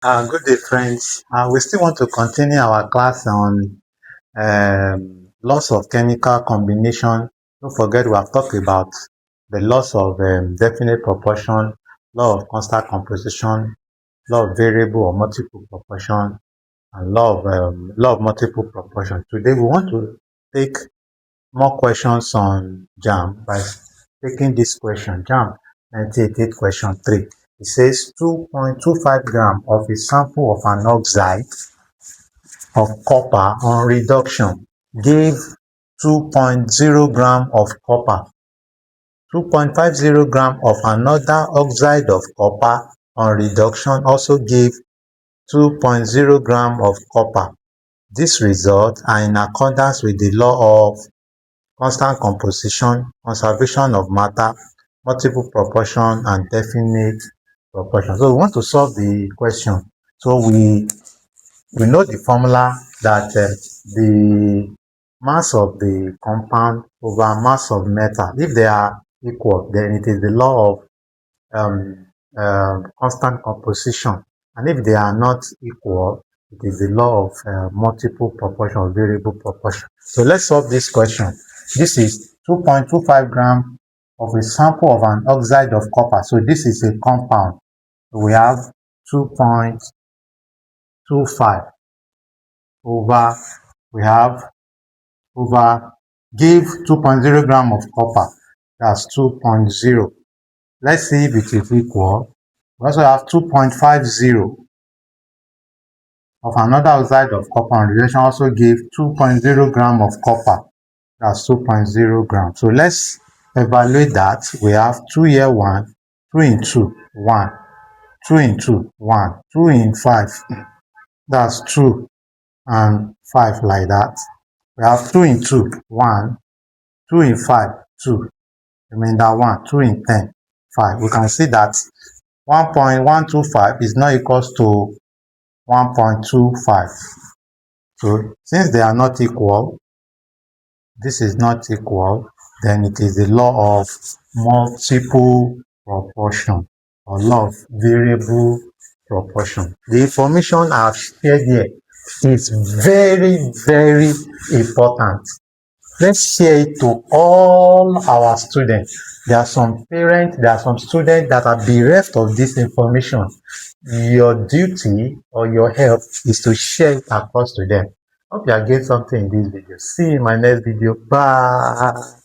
Good day, friends. We still want to continue our class on laws of chemical combination. Don't forget, we have talked about the laws of definite proportion, law of constant composition, law of variable or multiple proportion, and law of multiple proportion. Today, we want to take more questions on JAM by taking this question. JAM 1988 question 3. It says 2.25 gram of a sample of an oxide of copper on reduction gave 2.0 gram of copper. 2.50 gram of another oxide of copper on reduction also gave 2.0 gram of copper. These results are in accordance with the law of constant composition, conservation of matter, multiple proportion, and definite proportion. So we want to solve the question. So we know the formula that the mass of the compound over mass of metal, if they are equal, then it is the law of constant composition. And if they are not equal, it is the law of multiple proportion or variable proportion. So let's solve this question. This is 2.25 gram of a sample of an oxide of copper. So this is a compound. We have 2.25 over, give 2.0 gram of copper. That's 2.0. Let's see if it is equal. We also have 2.50 of another oxide of copper on reduction also give 2.0 gram of copper. That's 2.0 gram. So let's evaluate that. We have 2 here, 1, 2 in 2, 1, 2 in 2, 1, 2 in 5. That's 2 and 5 like that. We have 2 in 2, 1, 2 in 5, 2. Remainder 1, 2 in 10, 5. We can see that 1.125 is not equals to 1.25. So since they are not equal, this is not equal, then it is the law of multiple proportion or law of variable proportion. The information I've shared here is very, very important. Let's share it to all our students. There are some parents, there are some students that are bereft of this information. Your duty or your help is to share it across to them. Hope you are getting something in this video. See you in my next video. Bye.